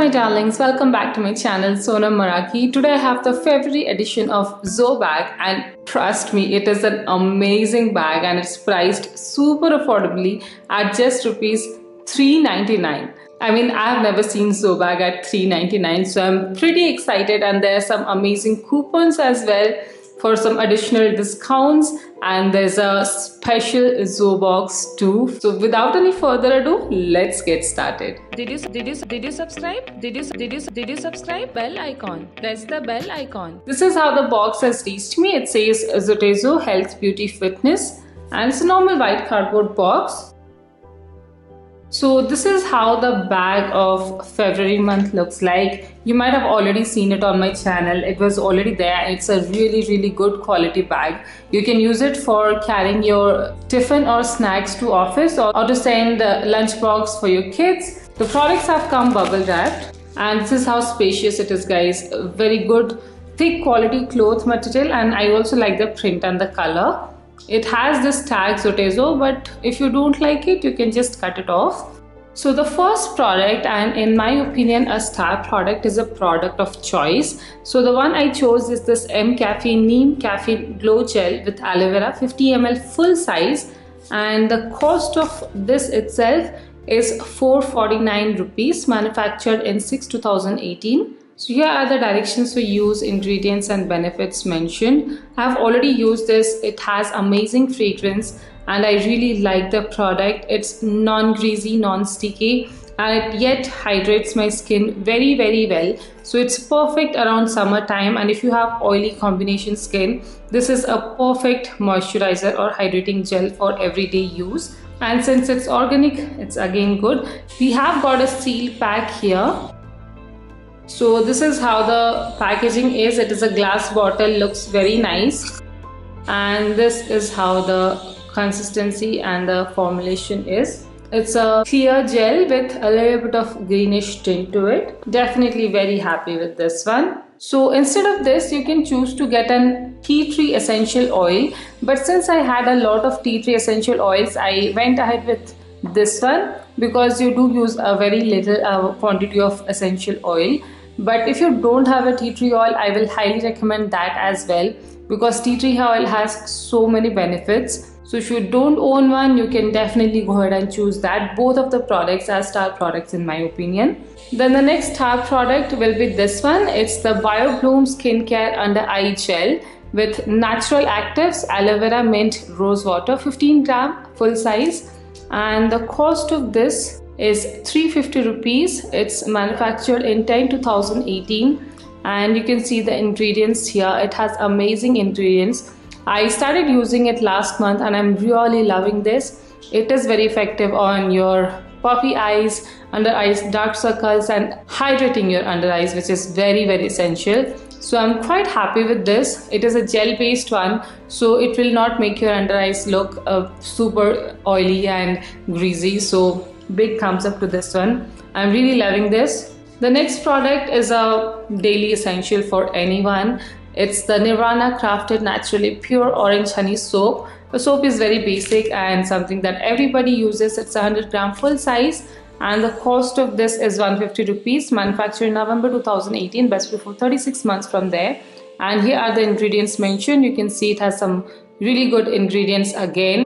my darlings, welcome back to my channel SonaMeraki. Today I have the February edition of ZoBag, and trust me, it is an amazing bag and it's priced super affordably at just rupees 399. I mean, I have never seen ZoBag at 399, so I'm pretty excited, and there are some amazing coupons as well for some additional discounts, and there's a special ZoBox too. So without any further ado, let's get started. Did you subscribe? Did you subscribe? Bell icon. Press the bell icon. This is how the box has reached me. It says ZoTezo Health Beauty Fitness, and it's a normal white cardboard box. So this is how the bag of February month looks like. You might have already seen it on my channel. It was already there. It's a really good quality bag. You can use it for carrying your tiffin or snacks to office, or to send the lunchbox for your kids. The products have come bubble wrapped, and this is how spacious it is, guys. Very good thick quality cloth material, and I also like the print and the color. It has this tag ZoTezo, but if you don't like it, you can just cut it off. So the first product, and in my opinion a star product, is a product of choice. So the one I chose is this M Caffeine Neem Caffeine Glow Gel with aloe vera, 50 ml full size, and the cost of this itself is 449 rupees, manufactured in 6/2018. So here are the directions for use, ingredients and benefits mentioned. I have already used this. It has amazing fragrance and I really like the product. It's non-greasy, non-sticky, and it yet hydrates my skin very well. So it's perfect around summertime, and if you have oily combination skin, this is a perfect moisturizer or hydrating gel for everyday use. And since it's organic, it's again good. We have got a seal pack here. So this is how the packaging is. It is a glass bottle, looks very nice, and this is how the consistency and the formulation is. It's a clear gel with a little bit of greenish tint to it. Definitely very happy with this one. So instead of this, you can choose to get an tea tree essential oil, but since I had a lot of tea tree essential oils, I went ahead with this one because you do use a very little quantity of essential oil. But if you don't have a tea tree oil, I will highly recommend that as well, because tea tree oil has so many benefits. So if you don't own one, you can definitely go ahead and choose that. Both of the products are star products in my opinion. Then the next star product will be this one. It's the BioBloom Skincare Under Eye Gel with natural actives, aloe vera, mint, rose water, 15 gram full size, and the cost of this is 350 rupees. It's manufactured in 10/2018, and you can see the ingredients here. It has amazing ingredients. I started using it last month and I'm really loving this. It is very effective on your puffy eyes, under eyes, dark circles, and hydrating your under eyes, which is very essential. So I'm quite happy with this. It is a gel based one, so it will not make your under eyes look super oily and greasy. So big thumbs up to this one. I'm really loving this. The next product is a daily essential for anyone. It's the Nirvana Crafted Naturally Pure Orange Honey Soap. The soap is very basic and something that everybody uses. It's 100 gram full size, and the cost of this is 150 rupees, manufactured in November 2018, best before 36 months from there. And here are the ingredients mentioned. You can see it has some really good ingredients again.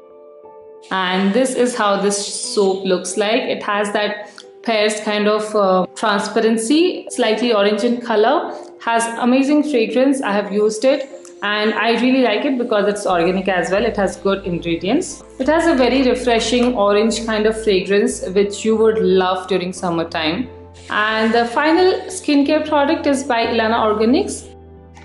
And this is how this soap looks like. It has that pears kind of transparency, slightly orange in color, has amazing fragrance. I have used it and I really like it because it's organic as well. It has good ingredients. It has a very refreshing orange kind of fragrance which you would love during summertime. And the final skincare product is by Ilana Organics,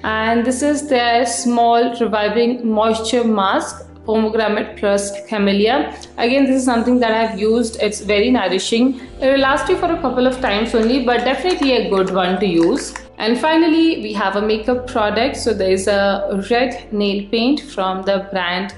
and this is their small reviving moisture mask, pomegranate plus camellia. Again, this is something that I've used. It's very nourishing. It will last you for a couple of times only, but definitely a good one to use. And finally, we have a makeup product. So there is a red nail paint from the brand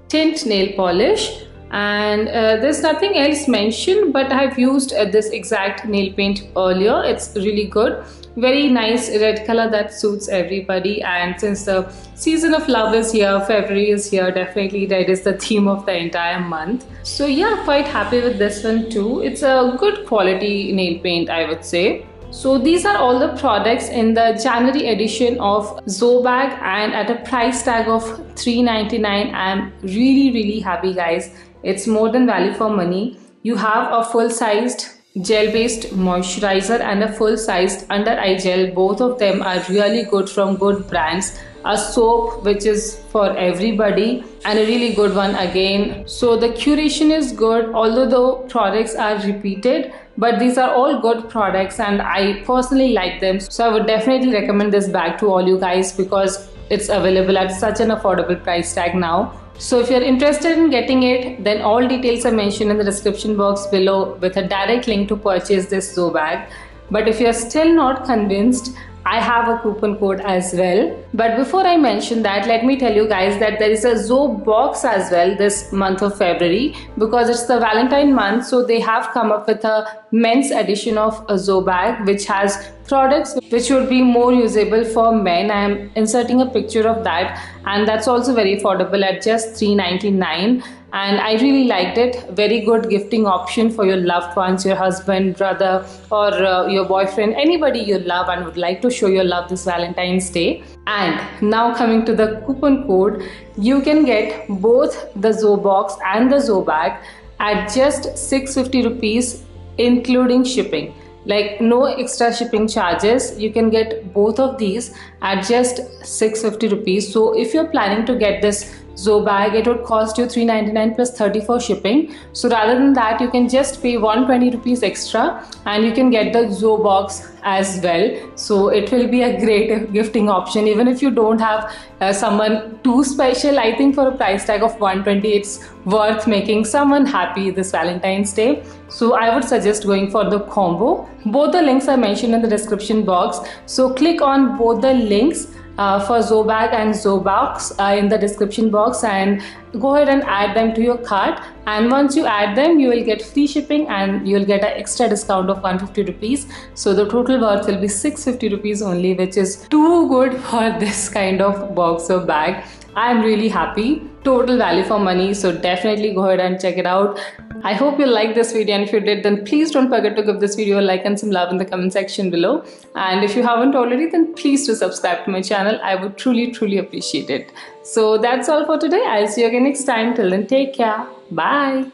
Tint Nail Polish, and there's nothing else mentioned, but I've used this exact nail paint earlier. It's really good. Very nice red color that suits everybody, and since the season of love is here, February is here, definitely that is the theme of the entire month. So yeah, quite happy with this one too. It's a good quality nail paint, I would say. So these are all the products in the January edition of ZoBag, and at a price tag of $3.99. I'm really happy, guys. It's more than value for money. You have a full-sized gel-based moisturizer and a full-sized under-eye gel. Both of them are really good from good brands. A soap which is for everybody, and a really good one again. So the curation is good, although the products are repeated, but these are all good products and I personally like them. So I would definitely recommend this bag to all you guys because it's available at such an affordable price tag now. So if you're interested in getting it, then all details are mentioned in the description box below with a direct link to purchase this ZoBag. But if you're still not convinced, I have a coupon code as well. But before I mention that, let me tell you guys that there is a ZoBox as well this month of February, because it's the Valentine month. So they have come up with a men's edition of a ZoBag which has products which would be more usable for men. I am inserting a picture of that, and that's also very affordable at just $3.99. And I really liked it. Very good gifting option for your loved ones, your husband, brother, or your boyfriend, anybody you love and would like to show your love this Valentine's Day. And now coming to the coupon code, you can get both the ZoBox and the ZoBag at just 650 rupees including shipping. Like no extra shipping charges. You can get both of these at just 650 rupees. So if you're planning to get this ZoBag, it would cost you $3.99 plus 30 for shipping. So rather than that, you can just pay 120 rupees extra and you can get the ZoBox as well. So it will be a great gifting option. Even if you don't have someone too special, I think for a price tag of 120, it's worth making someone happy this Valentine's Day. So I would suggest going for the combo. Both the links are mentioned in the description box. So click on both the links for ZoBag and ZoBox in the description box and go ahead and add them to your cart. And once you add them, you will get free shipping and you will get an extra discount of 150 rupees. So the total worth will be 650 rupees only, which is too good for this kind of box or bag. I'm really happy. Total value for money. So definitely go ahead and check it out. I hope you liked this video, and if you did, then please don't forget to give this video a like and some love in the comment section below. And if you haven't already, then please do subscribe to my channel. I would truly appreciate it. So that's all for today. I'll see you again next time. Till then, take care. Bye.